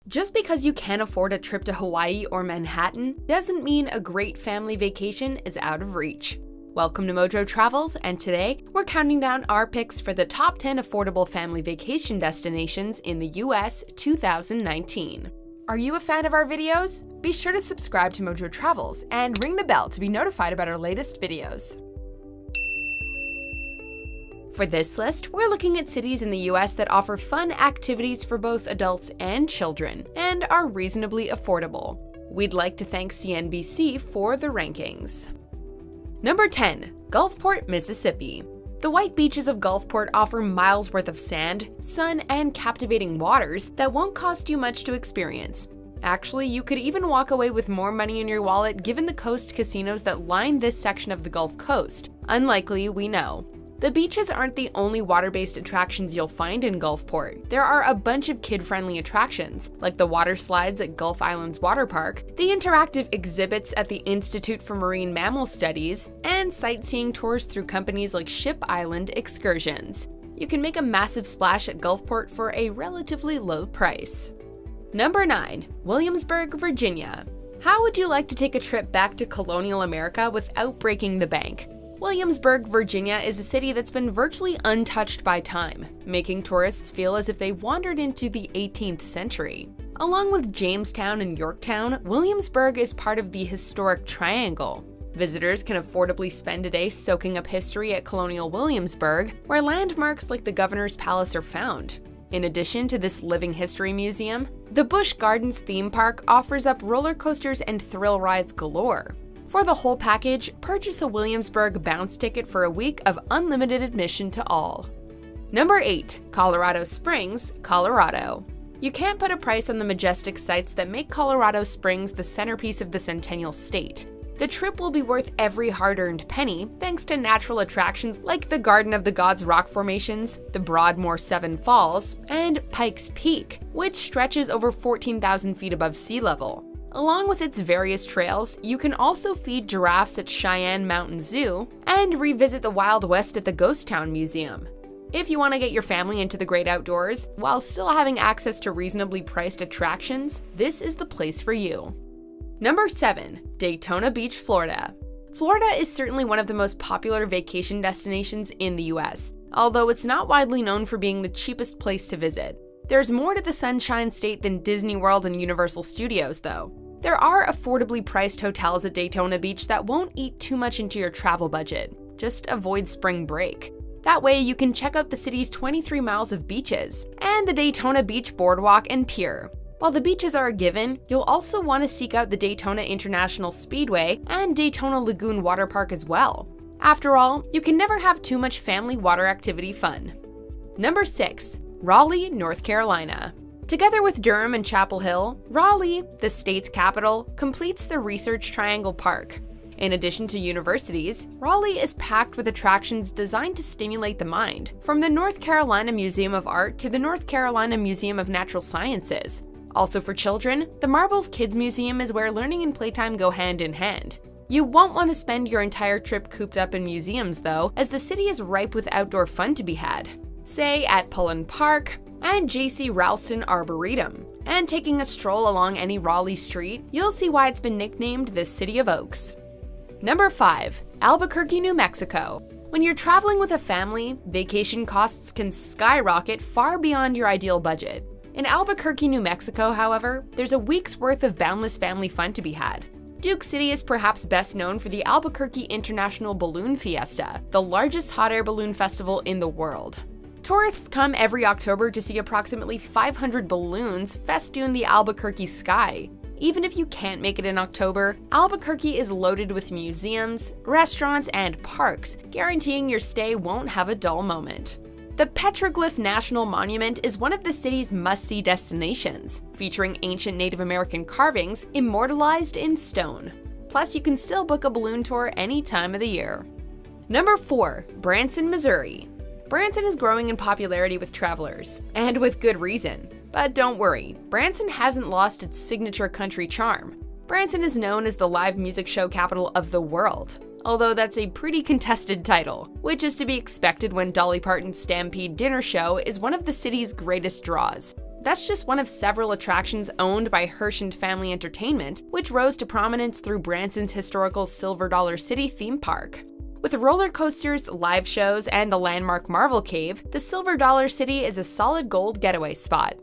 Just because you can't afford a trip to Hawaii or Manhattan doesn't mean a great family vacation is out of reach. Welcome to Mojo Travels, and today we're counting down our picks for the top 10 affordable family vacation destinations in the US 2019. Are you a fan of our videos? Be sure to subscribe to Mojo Travels and ring the bell to be notified about our latest videos. For this list, we're looking at cities in the US that offer fun activities for both adults and children, and are reasonably affordable. We'd like to thank CNBC for the rankings. Number 10. Gulfport, Mississippi. The white beaches of Gulfport offer miles worth of sand, sun, and captivating waters that won't cost you much to experience. Actually, you could even walk away with more money in your wallet given the coast casinos that line this section of the Gulf Coast. Unlikely, we know. The beaches aren't the only water-based attractions you'll find in Gulfport. There are a bunch of kid-friendly attractions, like the water slides at Gulf Islands Water Park, the interactive exhibits at the Institute for Marine Mammal Studies, and sightseeing tours through companies like Ship Island Excursions. You can make a massive splash at Gulfport for a relatively low price. Number 9. Williamsburg, Virginia. How would you like to take a trip back to colonial America without breaking the bank? Williamsburg, Virginia is a city that's been virtually untouched by time, making tourists feel as if they wandered into the 18th century. Along with Jamestown and Yorktown, Williamsburg is part of the historic Triangle. Visitors can affordably spend a day soaking up history at colonial Williamsburg, where landmarks like the Governor's Palace are found. In addition to this living history museum, the Busch Gardens theme park offers up roller coasters and thrill rides galore. For the whole package, purchase a Williamsburg bounce ticket for a week of unlimited admission to all. Number 8. Colorado Springs, Colorado. You can't put a price on the majestic sights that make Colorado Springs the centerpiece of the Centennial State. The trip will be worth every hard-earned penny thanks to natural attractions like the Garden of the Gods rock formations, the Broadmoor Seven Falls, and Pikes Peak, which stretches over 14,000 feet above sea level. Along with its various trails, you can also feed giraffes at Cheyenne Mountain Zoo and revisit the Wild West at the Ghost Town Museum. If you want to get your family into the great outdoors while still having access to reasonably priced attractions, this is the place for you. Number 7. Daytona Beach, Florida. Florida is certainly one of the most popular vacation destinations in the US, although it's not widely known for being the cheapest place to visit. There's more to the Sunshine State than Disney World and Universal Studios, though. There are affordably priced hotels at Daytona Beach that won't eat too much into your travel budget. Just avoid spring break. That way you can check out the city's 23 miles of beaches and the Daytona Beach Boardwalk and Pier. While the beaches are a given, you'll also want to seek out the Daytona International Speedway and Daytona Lagoon Water Park as well. After all, you can never have too much family water activity fun. Number 6. Raleigh, North Carolina. Together with Durham and Chapel Hill, Raleigh, the state's capital, completes the Research Triangle Park. In addition to universities, Raleigh is packed with attractions designed to stimulate the mind, from the North Carolina Museum of Art to the North Carolina Museum of Natural Sciences. Also for children, the Marbles Kids Museum is where learning and playtime go hand in hand. You won't want to spend your entire trip cooped up in museums though, as the city is ripe with outdoor fun to be had. Say at Pullen Park and J.C. Ralston Arboretum. And taking a stroll along any Raleigh street, you'll see why it's been nicknamed the City of Oaks. Number 5. Albuquerque, New Mexico. When you're traveling with a family, vacation costs can skyrocket far beyond your ideal budget. In Albuquerque, New Mexico, however, there's a week's worth of boundless family fun to be had. Duke City is perhaps best known for the Albuquerque International Balloon Fiesta, the largest hot air balloon festival in the world. Tourists come every October to see approximately 500 balloons festoon the Albuquerque sky. Even if you can't make it in October, Albuquerque is loaded with museums, restaurants, and parks, guaranteeing your stay won't have a dull moment. The Petroglyph National Monument is one of the city's must-see destinations, featuring ancient Native American carvings immortalized in stone. Plus, you can still book a balloon tour any time of the year. Number 4. Branson, Missouri. Branson is growing in popularity with travelers, and with good reason. But don't worry, Branson hasn't lost its signature country charm. Branson is known as the live music show capital of the world, although that's a pretty contested title, which is to be expected when Dolly Parton's Stampede Dinner Show is one of the city's greatest draws. that's just one of several attractions owned by Hirsch and Family Entertainment, which rose to prominence through Branson's historical Silver Dollar City theme park. With roller coasters, live shows, and the landmark Marvel Cave, the Silver Dollar City is a solid gold getaway spot.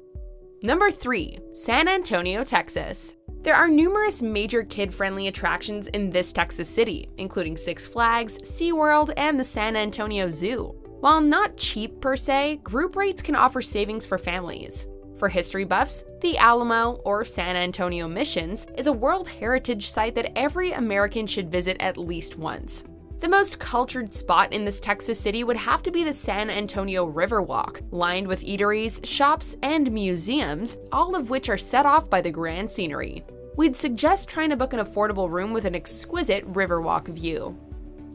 Number 3. San Antonio, Texas. There are numerous major kid-friendly attractions in this Texas city, including Six Flags, SeaWorld, and the San Antonio Zoo. While not cheap per se, group rates can offer savings for families. For history buffs, the Alamo, or San Antonio Missions, is a World Heritage Site that every American should visit at least once. The most cultured spot in this Texas city would have to be the San Antonio Riverwalk, lined with eateries, shops, and museums, all of which are set off by the grand scenery. We'd suggest trying to book an affordable room with an exquisite Riverwalk view.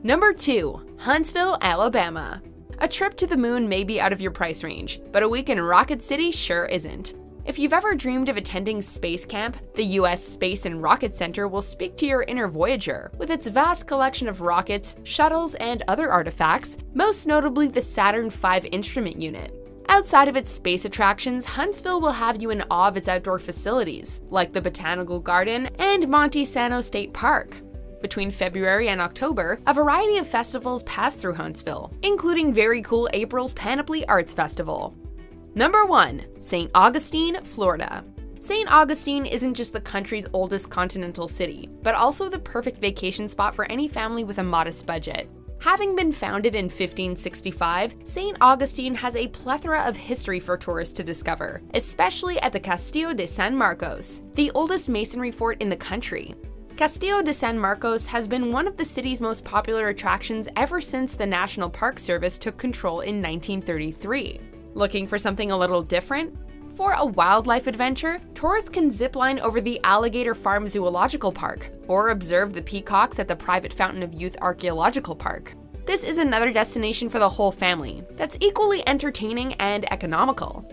Number 2. Huntsville, Alabama. A trip to the moon may be out of your price range, but a week in Rocket City sure isn't. If you've ever dreamed of attending Space Camp, the U.S. Space and Rocket Center will speak to your inner Voyager, with its vast collection of rockets, shuttles, and other artifacts, most notably the Saturn V instrument unit. Outside of its space attractions, Huntsville will have you in awe of its outdoor facilities, like the Botanical Garden and Monte Sano State Park. Between February and October, a variety of festivals pass through Huntsville, including very cool April's Panoply Arts Festival. Number 1. St. Augustine, Florida. St. Augustine isn't just the country's oldest continental city, but also the perfect vacation spot for any family with a modest budget. Having been founded in 1565, St. Augustine has a plethora of history for tourists to discover, especially at the Castillo de San Marcos, the oldest masonry fort in the country. Castillo de San Marcos has been one of the city's most popular attractions ever since the National Park Service took control in 1933. Looking for something a little different? For a wildlife adventure, tourists can zipline over the Alligator Farm Zoological Park, or observe the peacocks at the Private Fountain of Youth Archaeological Park. This is another destination for the whole family that's equally entertaining and economical.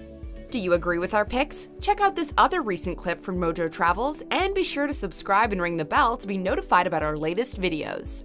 Do you agree with our picks? Check out this other recent clip from Mojo Travels, and be sure to subscribe and ring the bell to be notified about our latest videos.